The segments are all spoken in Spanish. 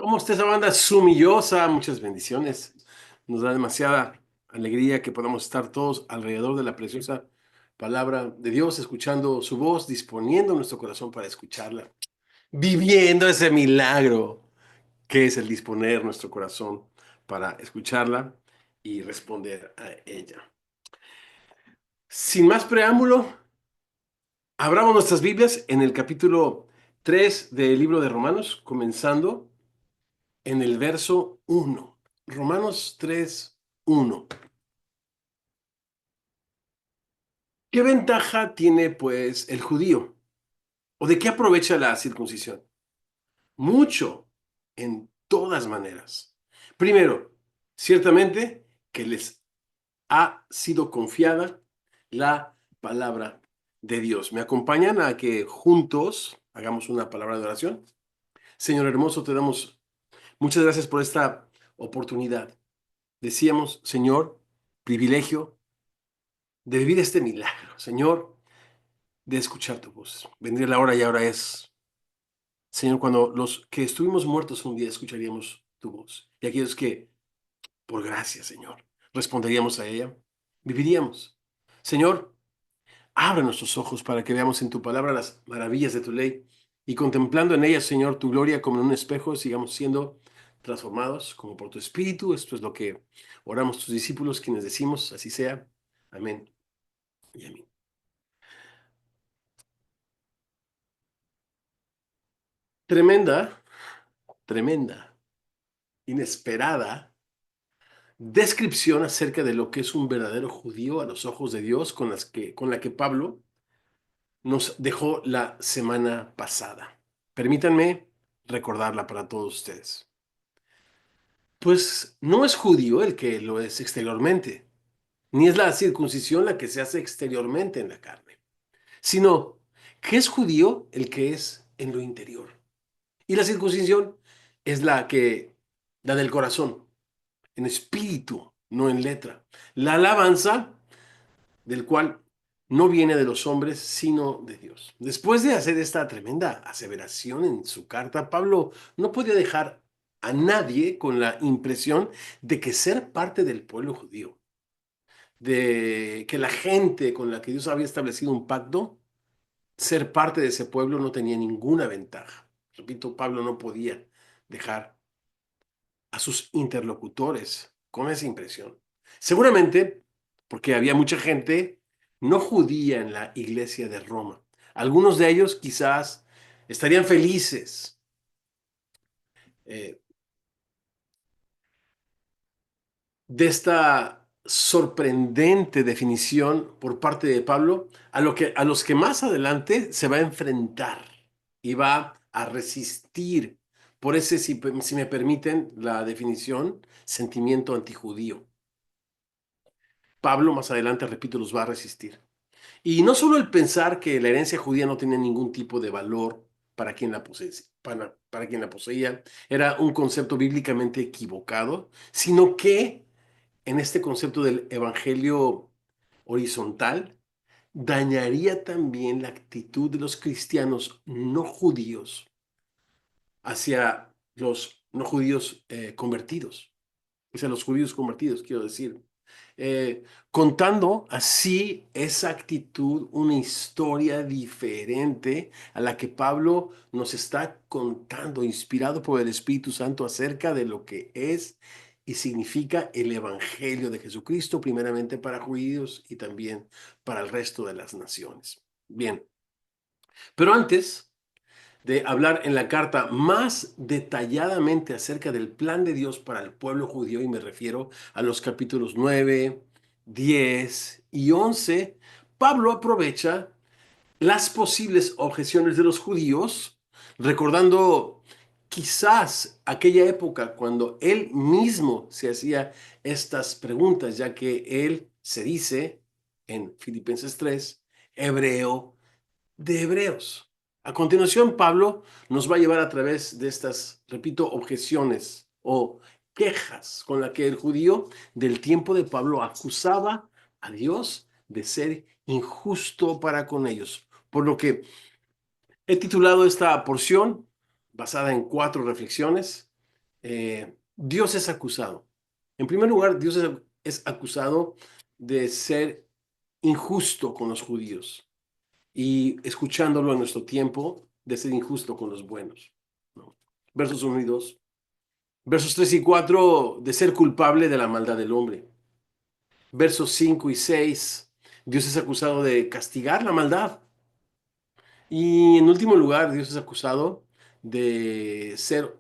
¿Cómo está esa banda sumillosa? Muchas bendiciones. Nos da demasiada alegría que podamos estar todos alrededor de la preciosa palabra de Dios, escuchando su voz, disponiendo nuestro corazón para escucharla, viviendo ese milagro que es el disponer nuestro corazón para escucharla y responder a ella. Sin más preámbulo, abramos nuestras Biblias en el capítulo 3 del libro de Romanos, comenzando en el verso 1. Romanos 3, 1. ¿Qué ventaja tiene pues el judío? ¿O de qué aprovecha la circuncisión? Mucho, en todas maneras. Primero, ciertamente que les ha sido confiada la palabra de Dios. ¿Me acompañan a que juntos hagamos una palabra de oración? Señor hermoso, te damos muchas gracias por esta oportunidad. Decíamos, Señor, privilegio de vivir este milagro, Señor, de escuchar tu voz. Vendría la hora y ahora es, Señor, cuando los que estuvimos muertos un día escucharíamos tu voz. Y aquellos que, por gracia, Señor, responderíamos a ella, viviríamos. Señor, abre nuestros ojos para que veamos en tu palabra las maravillas de tu ley y contemplando en ellas, Señor, tu gloria como en un espejo, sigamos siendo transformados como por tu espíritu. Esto es lo que oramos tus discípulos, quienes decimos, así sea. Amén y amén. Tremenda, tremenda, inesperada descripción acerca de lo que es un verdadero judío a los ojos de Dios con la que Pablo nos dejó la semana pasada. Permítanme recordarla para todos ustedes. Pues no es judío el que lo es exteriormente, ni es la circuncisión la que se hace exteriormente en la carne, sino que es judío el que es en lo interior. Y la circuncisión es la del corazón, en espíritu, no en letra. La alabanza del cual no viene de los hombres, sino de Dios. Después de hacer esta tremenda aseveración en su carta, Pablo no podía dejar a nadie con la impresión de que ser parte del pueblo judío, de que la gente con la que Dios había establecido un pacto, ser parte de ese pueblo no tenía ninguna ventaja. Repito, Pablo no podía dejar a sus interlocutores con esa impresión. Seguramente porque había mucha gente no judía en la iglesia de Roma. Algunos de ellos quizás estarían felices eh, de esta sorprendente definición por parte de Pablo a los que más adelante se va a enfrentar y va a resistir por ese, si me permiten la definición, sentimiento antijudío. Pablo más adelante, repito, los va a resistir. Y no solo el pensar que la herencia judía no tenía ningún tipo de valor para quien para quien la poseía, era un concepto bíblicamente equivocado, sino que en este concepto del evangelio horizontal dañaría también la actitud de los cristianos no judíos hacia los no judíos convertidos, hacia los judíos convertidos, quiero decir. eh, Contando así esa actitud, una historia diferente a la que Pablo nos está contando, inspirado por el Espíritu Santo, acerca de lo que es y significa el Evangelio de Jesucristo, primeramente para judíos y también para el resto de las naciones. Bien, pero antes de hablar en la carta más detalladamente acerca del plan de Dios para el pueblo judío, y me refiero a los capítulos 9, 10 y 11, Pablo aprovecha las posibles objeciones de los judíos, recordando quizás aquella época cuando él mismo se hacía estas preguntas, ya que él se dice en Filipenses 3, hebreo de hebreos. A continuación, Pablo nos va a llevar a través de estas, repito, objeciones o quejas con las que el judío del tiempo de Pablo acusaba a Dios de ser injusto para con ellos. Por lo que he titulado esta porción, basada en 4 reflexiones, Dios es acusado. En primer lugar, Dios es acusado de ser injusto con los judíos y escuchándolo en nuestro tiempo, de ser injusto con los buenos, ¿no? Versos 1 y 2. Versos 3 y 4, de ser culpable de la maldad del hombre. Versos 5 y 6, Dios es acusado de castigar la maldad. Y en último lugar, Dios es acusado de ser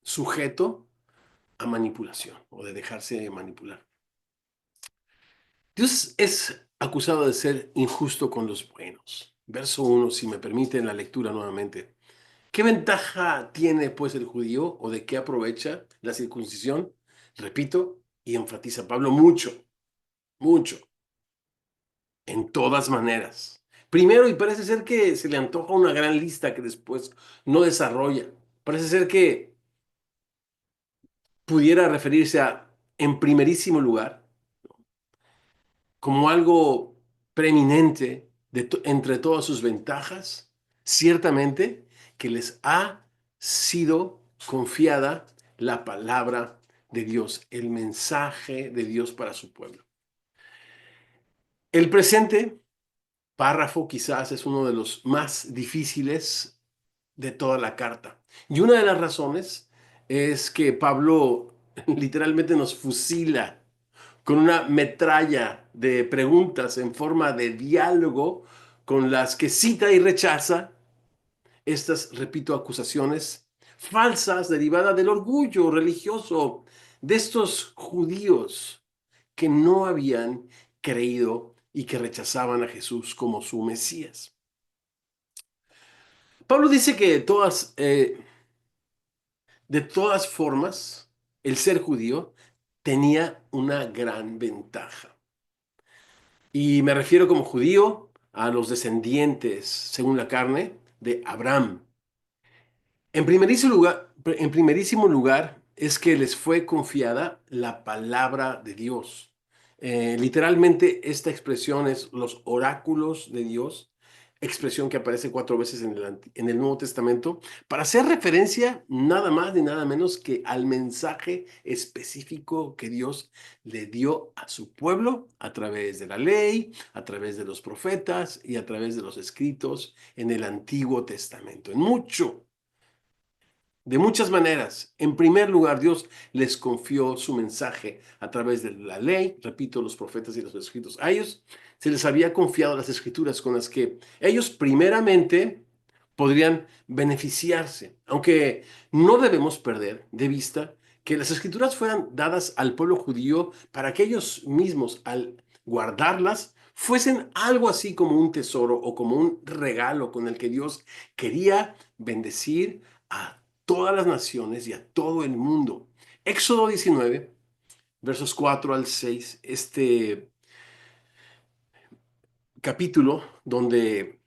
sujeto a manipulación o de dejarse manipular. Dios es acusado de ser injusto con los buenos. Verso 1, si me permiten la lectura nuevamente. ¿Qué ventaja tiene pues el judío o de qué aprovecha la circuncisión? Repito, y enfatiza Pablo mucho, mucho, en todas maneras. Primero, y parece ser que se le antoja una gran lista que después no desarrolla. Parece ser que pudiera referirse a, en primerísimo lugar, como algo preeminente entre todas sus ventajas, ciertamente que les ha sido confiada la palabra de Dios, el mensaje de Dios para su pueblo. El presente párrafo quizás es uno de los más difíciles de toda la carta. Y una de las razones es que Pablo literalmente nos fusila con una metralla de preguntas en forma de diálogo con las que cita y rechaza estas, repito, acusaciones falsas derivadas del orgullo religioso de estos judíos que no habían creído y que rechazaban a Jesús como su Mesías. Pablo dice que de todas formas, el ser judío tenía una gran ventaja. Y me refiero como judío a los descendientes, según la carne, de Abraham. En primerísimo lugar es que les fue confiada la palabra de Dios. Literalmente esta expresión es los oráculos de Dios, expresión que aparece 4 veces en el Nuevo Testamento, para hacer referencia nada más ni nada menos que al mensaje específico que Dios le dio a su pueblo a través de la ley, a través de los profetas y a través de los escritos en el Antiguo Testamento. De muchas maneras. En primer lugar, Dios les confió su mensaje a través de la ley, repito, los profetas y los escritos. A ellos se les había confiado las escrituras con las que ellos primeramente podrían beneficiarse, aunque no debemos perder de vista que las escrituras fueran dadas al pueblo judío para que ellos mismos, al guardarlas, fuesen algo así como un tesoro o como un regalo con el que Dios quería bendecir a todas las naciones y a todo el mundo. Éxodo 19, versos 4 al 6, este capítulo donde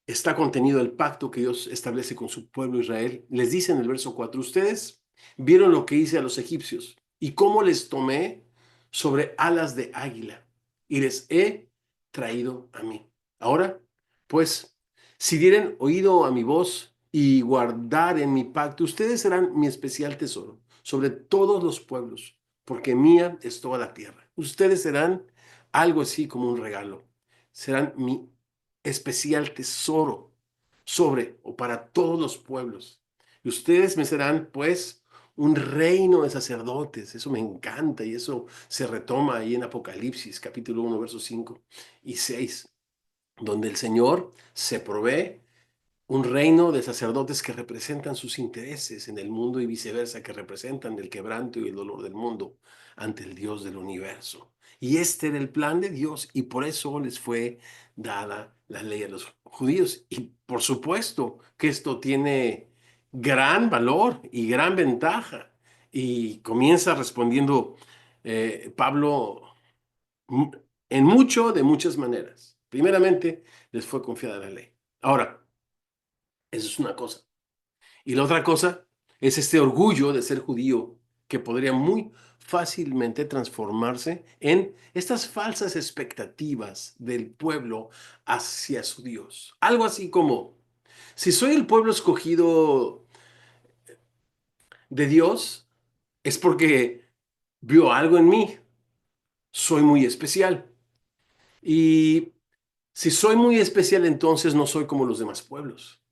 está contenido el pacto que Dios establece con su pueblo Israel, les dice en el verso 4, ustedes vieron lo que hice a los egipcios y cómo les tomé sobre alas de águila y les he traído a mí. Ahora, pues, si dieren oído a mi voz y guardaren mi pacto, ustedes serán mi especial tesoro sobre todos los pueblos, porque mía es toda la tierra. Ustedes serán algo así como un regalo. Serán mi especial tesoro sobre o para todos los pueblos. Y ustedes me serán, pues, un reino de sacerdotes. Eso me encanta y eso se retoma ahí en Apocalipsis, capítulo 1, versos 5 y 6, donde el Señor se provee un reino de sacerdotes que representan sus intereses en el mundo y viceversa, que representan el quebranto y el dolor del mundo ante el Dios del universo. Y este era el plan de Dios y por eso les fue dada la ley a los judíos. Y por supuesto que esto tiene gran valor y gran ventaja. Y comienza respondiendo Pablo en de muchas maneras. Primeramente, les fue confiada la ley. Ahora, eso es una cosa. Y la otra cosa es este orgullo de ser judío que podría muy fácilmente transformarse en estas falsas expectativas del pueblo hacia su Dios. Algo así como, si soy el pueblo escogido de Dios, es porque vio algo en mí. Soy muy especial. Y si soy muy especial, entonces no soy como los demás pueblos,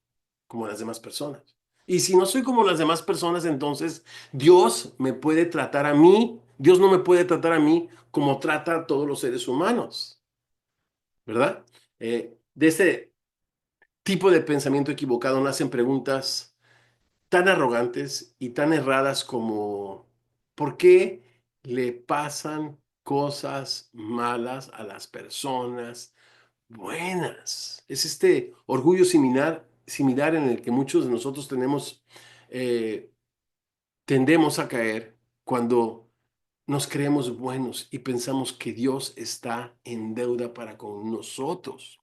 como las demás personas. Y si no soy como las demás personas, entonces Dios me puede tratar a mí, Dios no me puede tratar a mí como trata a todos los seres humanos, ¿verdad? De este tipo de pensamiento equivocado nacen preguntas tan arrogantes y tan erradas como ¿por qué le pasan cosas malas a las personas buenas? Es este orgullo similar en el que muchos de nosotros eh, tendemos a caer cuando nos creemos buenos y pensamos que Dios está en deuda para con nosotros.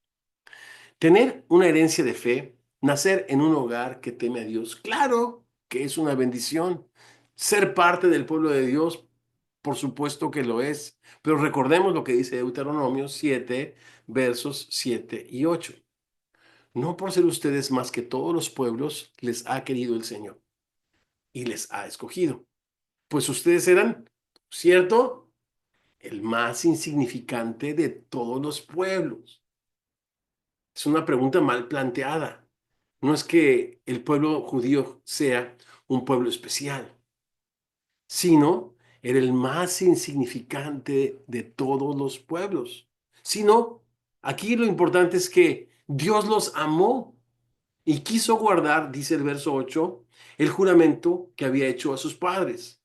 Tener una herencia de fe, nacer en un hogar que teme a Dios, claro que es una bendición. Ser parte del pueblo de Dios, por supuesto que lo es. Pero recordemos lo que dice Deuteronomio 7, versos 7 y 8. No por ser ustedes más que todos los pueblos, les ha querido el Señor y les ha escogido. Pues ustedes eran, ¿cierto? El más insignificante de todos los pueblos. Es una pregunta mal planteada. No es que el pueblo judío sea un pueblo especial, sino era el más insignificante de todos los pueblos. Sino, aquí lo importante es que Dios los amó y quiso guardar, dice el verso 8, el juramento que había hecho a sus padres.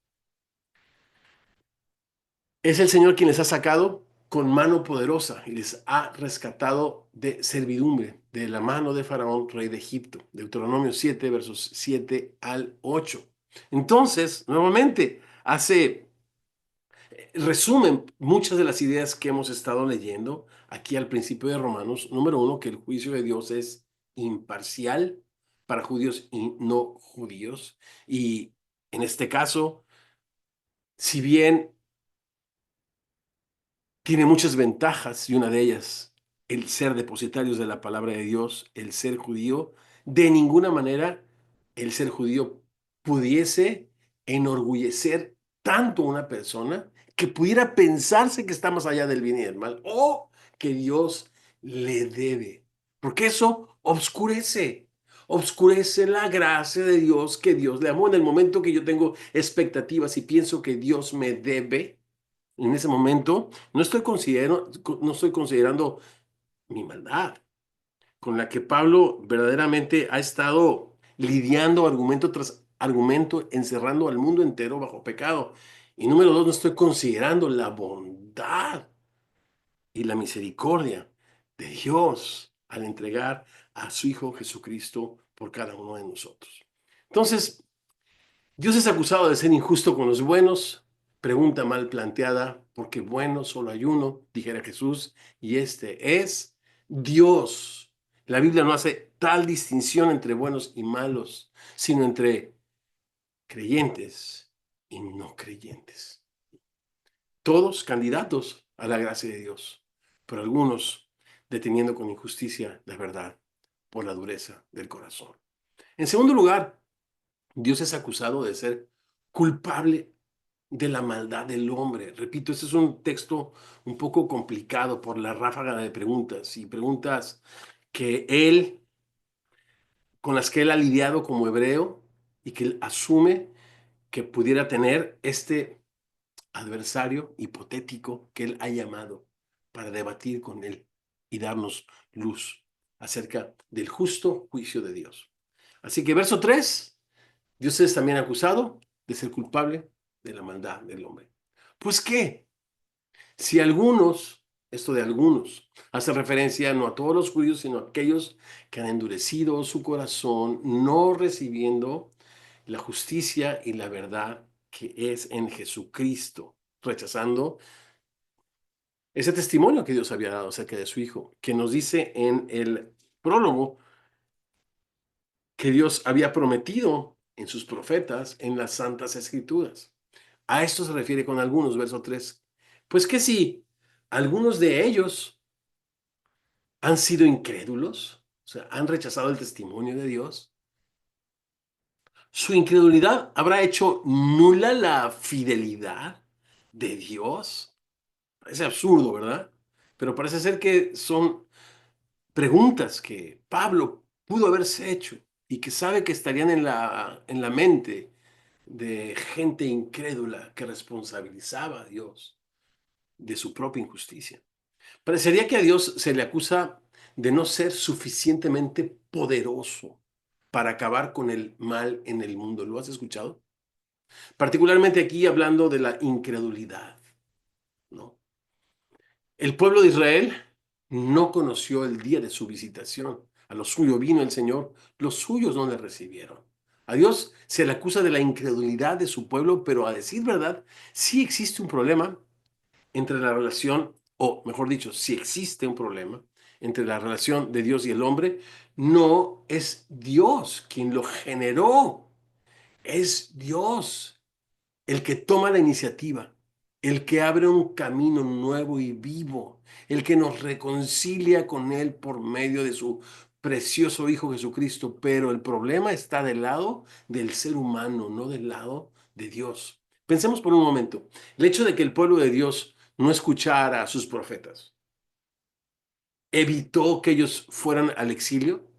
Es el Señor quien les ha sacado con mano poderosa y les ha rescatado de servidumbre, de la mano de Faraón, rey de Egipto. Deuteronomio 7, versos 7 al 8. Entonces, nuevamente, resumen muchas de las ideas que hemos estado leyendo aquí al principio de Romanos. Número uno, que el juicio de Dios es imparcial para judíos y no judíos. Y en este caso, si bien tiene muchas ventajas y una de ellas, el ser depositarios de la palabra de Dios, el ser judío. De ninguna manera el ser judío pudiese enorgullecer tanto a una persona que pudiera pensarse que está más allá del bien y del mal o que Dios le debe. Porque eso obscurece la gracia de Dios que Dios le amó. En el momento que yo tengo expectativas y pienso que Dios me debe, en ese momento no estoy considerando mi maldad, con la que Pablo verdaderamente ha estado lidiando argumento tras argumento, encerrando al mundo entero bajo pecado. Y número dos, no estoy considerando la bondad y la misericordia de Dios al entregar a su Hijo Jesucristo por cada uno de nosotros. Entonces, Dios es acusado de ser injusto con los buenos. Pregunta mal planteada, porque bueno solo hay uno, dijera Jesús, y este es Dios. La Biblia no hace tal distinción entre buenos y malos, sino entre creyentes y no creyentes. Todos candidatos a la gracia de Dios, pero algunos deteniendo con injusticia la verdad por la dureza del corazón. En segundo lugar, Dios es acusado de ser culpable de la maldad del hombre. Repito, este es un texto un poco complicado por la ráfaga de preguntas y preguntas que él, con las que él ha lidiado como hebreo y que él asume que pudiera tener este adversario hipotético que él ha llamado para debatir con él y darnos luz acerca del justo juicio de Dios. Así que verso 3. Dios es también acusado de ser culpable de la maldad del hombre. Pues qué, si algunos, esto de algunos, hace referencia no a todos los judíos, sino a aquellos que han endurecido su corazón, no recibiendo la justicia y la verdad que es en Jesucristo, rechazando ese testimonio que Dios había dado acerca de su Hijo, que nos dice en el prólogo que Dios había prometido en sus profetas, en las santas escrituras. A esto se refiere con algunos, verso 3. Pues que si algunos de ellos han sido incrédulos, o sea, han rechazado el testimonio de Dios, ¿Su incredulidad habrá hecho nula la fidelidad de Dios? Parece absurdo, ¿verdad? Pero parece ser que son preguntas que Pablo pudo haberse hecho y que sabe que estarían en la mente de gente incrédula que responsabilizaba a Dios de su propia injusticia. Parecería que a Dios se le acusa de no ser suficientemente poderoso para acabar con el mal en el mundo. ¿Lo has escuchado? Particularmente aquí hablando de la incredulidad, ¿no? El pueblo de Israel no conoció el día de su visitación. A lo suyo vino el Señor, los suyos no le recibieron. A Dios se le acusa de la incredulidad de su pueblo, pero a decir verdad, sí existe un problema entre la relación, o mejor dicho, si existe un problema entre la relación de Dios y el hombre, no es Dios quien lo generó, es Dios el que toma la iniciativa, el que abre un camino nuevo y vivo, el que nos reconcilia con Él por medio de su precioso Hijo Jesucristo. Pero el problema está del lado del ser humano, no del lado de Dios. Pensemos por un momento, el hecho de que el pueblo de Dios no escuchara a sus profetas, ¿evitó que ellos fueran al exilio?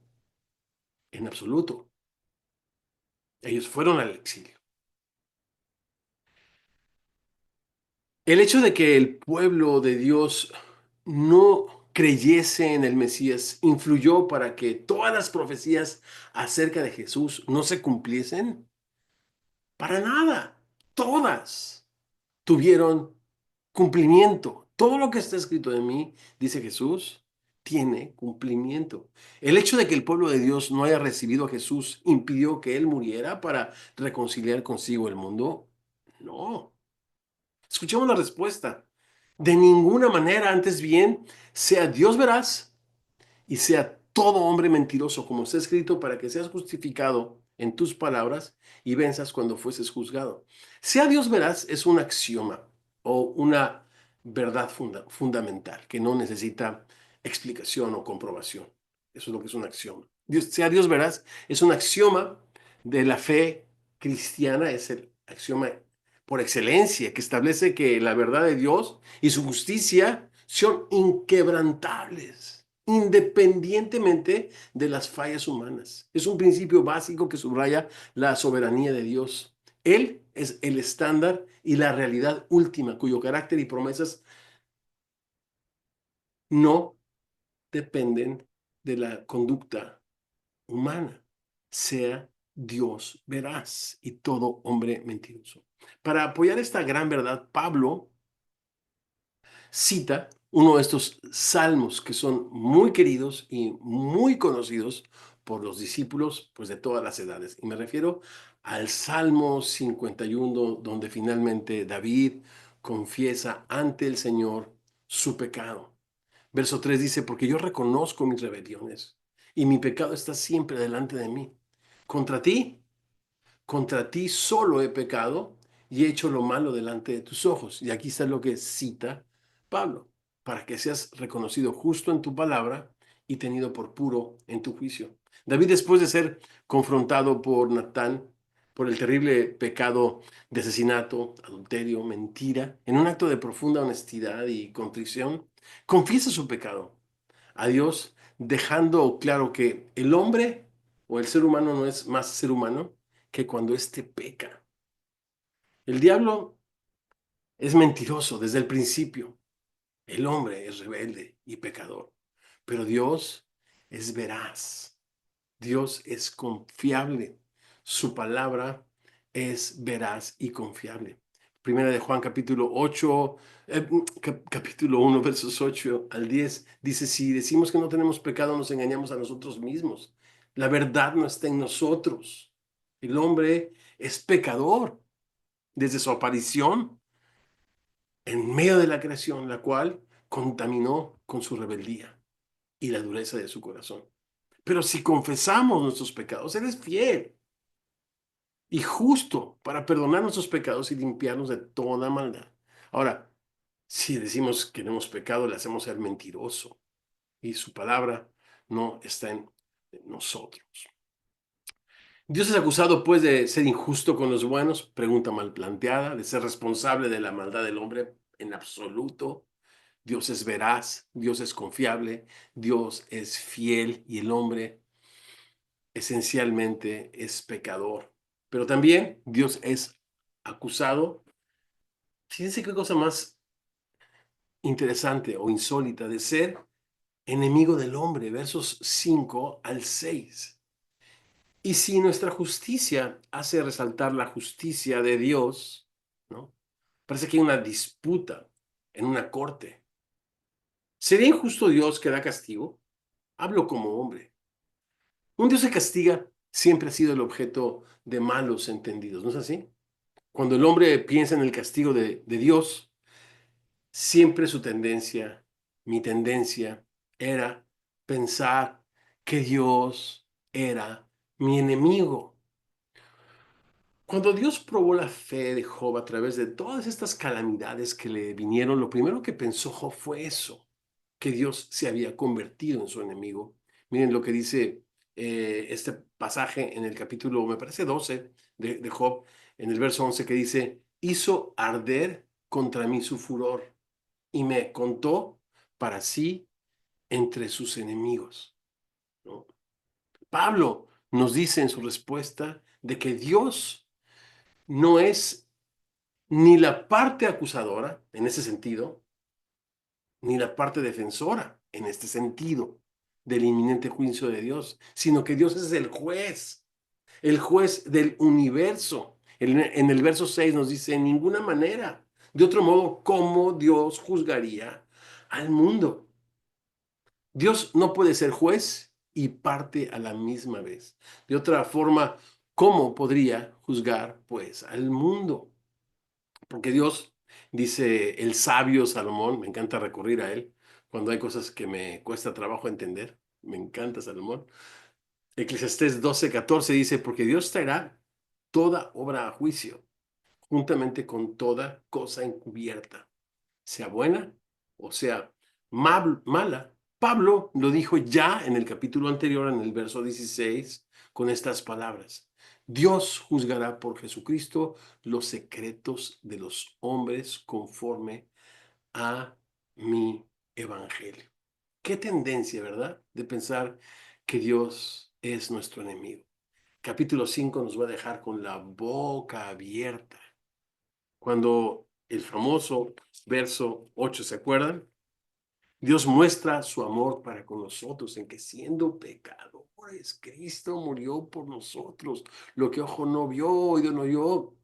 En absoluto. Ellos fueron al exilio. El hecho de que el pueblo de Dios no creyese en el Mesías influyó para que todas las profecías acerca de Jesús no se cumpliesen. Para nada. Todas tuvieron cumplimiento. Todo lo que está escrito de mí, dice Jesús, tiene cumplimiento. El hecho de que el pueblo de Dios no haya recibido a Jesús impidió que Él muriera para reconciliar consigo el mundo. No. Escuchemos la respuesta. De ninguna manera, antes bien, sea Dios veraz y sea todo hombre mentiroso, como está escrito, para que seas justificado en tus palabras y venzas cuando fueses juzgado. Sea Dios veraz es un axioma o una verdad fundamental que no necesita explicación o comprobación. Eso es lo que es un axioma. Sea Dios veraz es un axioma de la fe cristiana, es el axioma por excelencia que establece que la verdad de Dios y su justicia son inquebrantables, independientemente de las fallas humanas. Es un principio básico que subraya la soberanía de Dios. Él es el estándar y la realidad última, cuyo carácter y promesas no dependen de la conducta humana. Sea Dios veraz y todo hombre mentiroso. Para apoyar esta gran verdad, Pablo cita uno de estos salmos que son muy queridos y muy conocidos por los discípulos pues, de todas las edades. Y me refiero al Salmo 51, donde finalmente David confiesa ante el Señor su pecado. Verso 3 dice, porque yo reconozco mis rebeliones y mi pecado está siempre delante de mí. Contra ti solo he pecado y he hecho lo malo delante de tus ojos. Y aquí está lo que cita Pablo, para que seas reconocido justo en tu palabra y tenido por puro en tu juicio. David, después de ser confrontado por Natán por el terrible pecado de asesinato, adulterio, mentira, en un acto de profunda honestidad y contrición, confiesa su pecado a Dios, dejando claro que el hombre o el ser humano no es más ser humano que cuando éste peca. El diablo es mentiroso desde el principio. El hombre es rebelde y pecador. Pero Dios es veraz. Dios es confiable. Su palabra es veraz y confiable. Primera de Juan capítulo 8, capítulo 1, versos 8 al 10, dice, si decimos que no tenemos pecado, nos engañamos a nosotros mismos. La verdad no está en nosotros. El hombre es pecador desde su aparición en medio de la creación, la cual contaminó con su rebeldía y la dureza de su corazón. Pero si confesamos nuestros pecados, Él es fiel y justo para perdonar nuestros pecados y limpiarnos de toda maldad. Ahora, si decimos que no hemos pecado, le hacemos ser mentiroso y su palabra no está en nosotros. Dios es acusado, pues, de ser injusto con los buenos, pregunta mal planteada, de ser responsable de la maldad del hombre en absoluto. Dios es veraz, Dios es confiable, Dios es fiel y el hombre esencialmente es pecador. Pero también Dios es acusado. Fíjense qué cosa más interesante o insólita de ser enemigo del hombre, versos 5 al 6. Y si nuestra justicia hace resaltar la justicia de Dios, ¿no? Parece que hay una disputa en una corte. ¿Sería injusto Dios que da castigo? Hablo como hombre. Un Dios que castiga siempre ha sido el objeto de malos entendidos, ¿no es así? Cuando el hombre piensa en el castigo de Dios, siempre su tendencia, mi tendencia, era pensar que Dios era mi enemigo. Cuando Dios probó la fe de Job a través de todas estas calamidades que le vinieron, lo primero que pensó Job fue eso, que Dios se había convertido en su enemigo. Miren lo que dice este pasaje en el capítulo, me parece 12 de Job, en el verso 11 que dice, hizo arder contra mí su furor y me contó para sí entre sus enemigos, ¿no? Pablo nos dice en su respuesta de que Dios no es ni la parte acusadora, en ese sentido, ni la parte defensora, en este sentido, del inminente juicio de Dios, sino que Dios es el juez del universo. En el verso 6 nos dice, en ninguna manera. De otro modo, ¿cómo Dios juzgaría al mundo? Dios no puede ser juez y parte a la misma vez. De otra forma, ¿cómo podría juzgar, pues, al mundo? Porque Dios, dice el sabio Salomón, me encanta recurrir a él cuando hay cosas que me cuesta trabajo entender. Me encanta Salomón. Eclesiastés 12:14 dice, porque Dios traerá toda obra a juicio, juntamente con toda cosa encubierta, sea buena o sea mala. Pablo lo dijo ya en el capítulo anterior, en el verso 16, con estas palabras. Dios juzgará por Jesucristo los secretos de los hombres conforme a mi evangelio. Qué tendencia, ¿verdad? De pensar que Dios es nuestro enemigo. Capítulo 5 nos va a dejar con la boca abierta. Cuando el famoso verso 8, ¿se acuerdan? Dios muestra su amor para con nosotros en que siendo pecadores, Cristo murió por nosotros. Lo que ojo no vio, oído no oyó,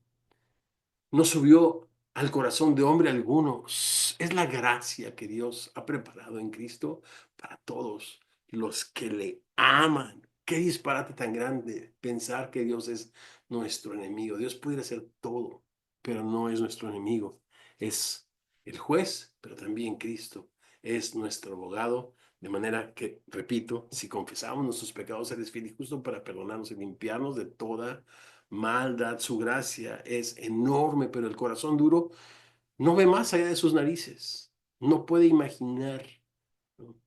no subió al corazón de hombre alguno. Es la gracia que Dios ha preparado en Cristo para todos los que le aman. Qué disparate tan grande pensar que Dios es nuestro enemigo. Dios pudiera ser todo, pero no es nuestro enemigo. Es el juez, pero también Cristo es nuestro abogado. De manera que, repito, si confesamos nuestros pecados, Él es fiel y justo para perdonarnos y limpiarnos de toda maldad. Su gracia es enorme, pero el corazón duro no ve más allá de sus narices. No puede imaginar, ¿no?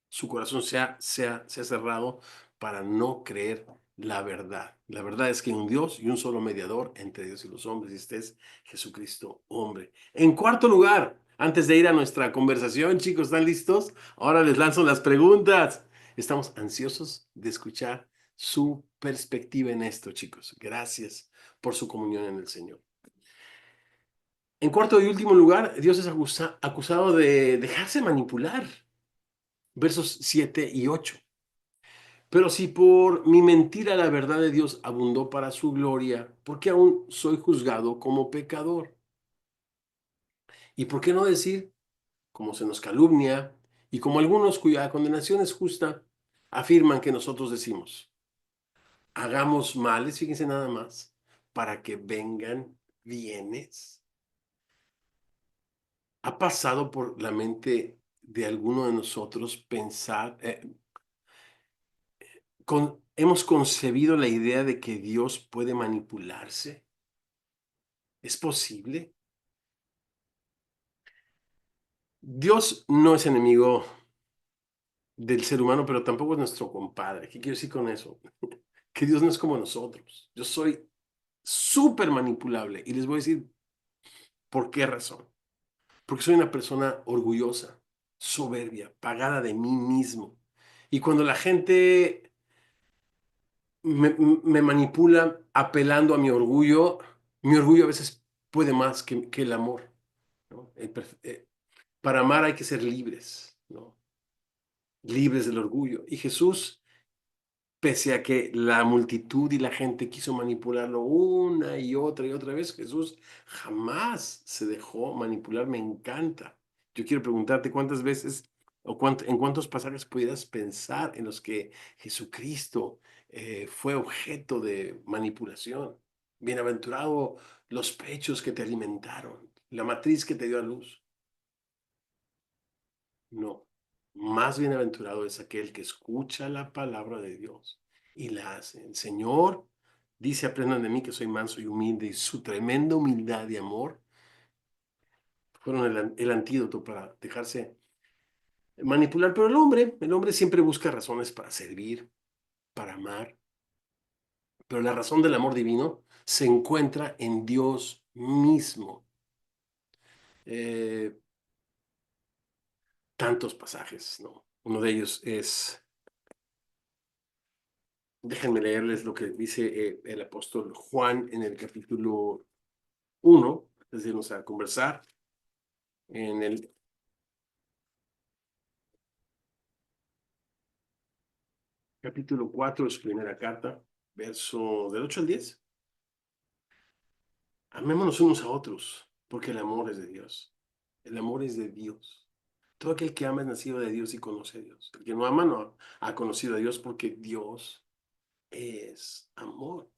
Su corazón se ha cerrado para no creer la verdad. La verdad es que hay un Dios y un solo mediador entre Dios y los hombres, y este es Jesucristo, hombre. En cuarto lugar, antes de ir a nuestra conversación, chicos, ¿están listos? Ahora les lanzo las preguntas. Estamos ansiosos de escuchar su perspectiva en esto, chicos. Gracias por su comunión en el Señor. En cuarto y último lugar, Dios es acusado de dejarse manipular. Versos 7 y 8. Pero si por mi mentira la verdad de Dios abundó para su gloria, ¿por qué aún soy juzgado como pecador? ¿Y por qué no decir, como se nos calumnia, y como algunos cuya condenación es justa, afirman que nosotros decimos, hagamos males, fíjense nada más, para que vengan bienes? ¿Ha pasado por la mente de alguno de nosotros pensar, hemos concebido la idea de que Dios puede manipularse? ¿Es posible? Dios no es enemigo del ser humano, pero tampoco es nuestro compadre. ¿Qué quiero decir con eso? que Dios no es como nosotros. Yo soy súper manipulable y les voy a decir por qué razón. Porque soy una persona orgullosa, soberbia, pagada de mí mismo. Y cuando la gente me manipula apelando a mi orgullo a veces puede más que el amor, ¿no? Para amar hay que ser libres, ¿no? Libres del orgullo. Y Jesús, pese a que la multitud y la gente quiso manipularlo una y otra vez, Jesús jamás se dejó manipular. Me encanta. Yo quiero preguntarte cuántas veces en cuántos pasajes pudieras pensar en los que Jesucristo fue objeto de manipulación. Bienaventurado los pechos que te alimentaron, la matriz que te dio a luz. No, más bienaventurado es aquel que escucha la palabra de Dios y la hace. El Señor dice, aprendan de mí que soy manso y humilde, y su tremenda humildad y amor fueron el antídoto para dejarse manipular. Pero el hombre siempre busca razones para servir, para amar, pero la razón del amor divino se encuentra en Dios mismo. Eh, Tantos pasajes, ¿no? Uno de ellos es Déjenme leerles lo que dice el apóstol Juan en el capítulo 1, es decir, vamos a conversar en el capítulo 4 de su primera carta, verso del 8 al 10. Amémonos unos a otros, porque el amor es de Dios. El amor es de Dios. Todo aquel que ama es nacido de Dios y conoce a Dios. El que no ama no ha conocido a Dios porque Dios es amor.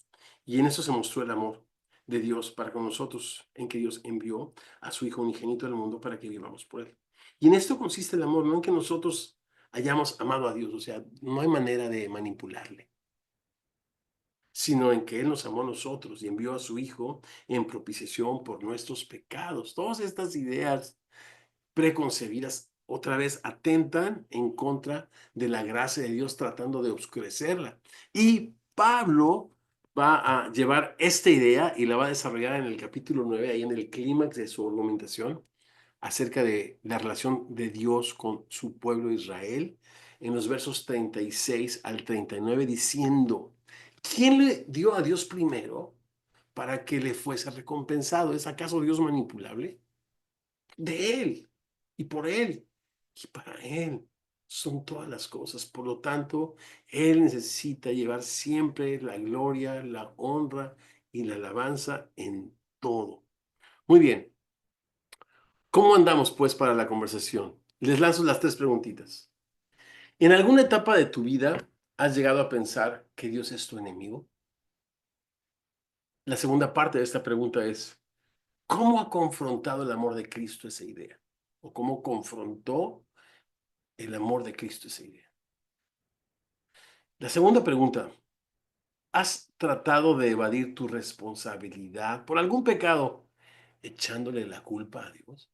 Y en eso se mostró el amor de Dios para con nosotros, en que Dios envió a su Hijo unigénito al mundo para que vivamos por Él. Y en esto consiste el amor, no en que nosotros hayamos amado a Dios, o sea, no hay manera de manipularle, sino en que Él nos amó a nosotros y envió a su Hijo en propiciación por nuestros pecados. Todas estas ideas preconcebidas otra vez atentan en contra de la gracia de Dios tratando de oscurecerla. Y Pablo va a llevar esta idea y la va a desarrollar en el capítulo 9 ahí en el clímax de su argumentación, acerca de la relación de Dios con su pueblo Israel, en los versos 36 al 39, diciendo, ¿quién le dio a Dios primero para que le fuese recompensado? ¿Es acaso Dios manipulable? De Él y por Él y para Él son todas las cosas. Por lo tanto, Él necesita llevar siempre la gloria, la honra y la alabanza en todo. Muy bien, ¿cómo andamos pues para la conversación? Les lanzo las tres preguntitas. ¿En alguna etapa de tu vida has llegado a pensar que Dios es tu enemigo? La segunda parte de esta pregunta es, ¿cómo ha confrontado el amor de Cristo esa idea? ¿O cómo confrontó el amor de Cristo esa idea? La segunda pregunta, ¿has tratado de evadir tu responsabilidad por algún pecado echándole la culpa a Dios?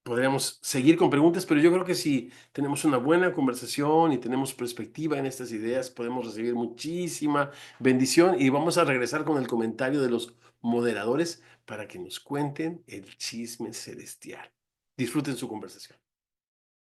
Podríamos seguir con preguntas, pero yo creo que si tenemos una buena conversación y tenemos perspectiva en estas ideas, podemos recibir muchísima bendición y vamos a regresar con el comentario de los moderadores para que nos cuenten el chisme celestial. Disfruten su conversación.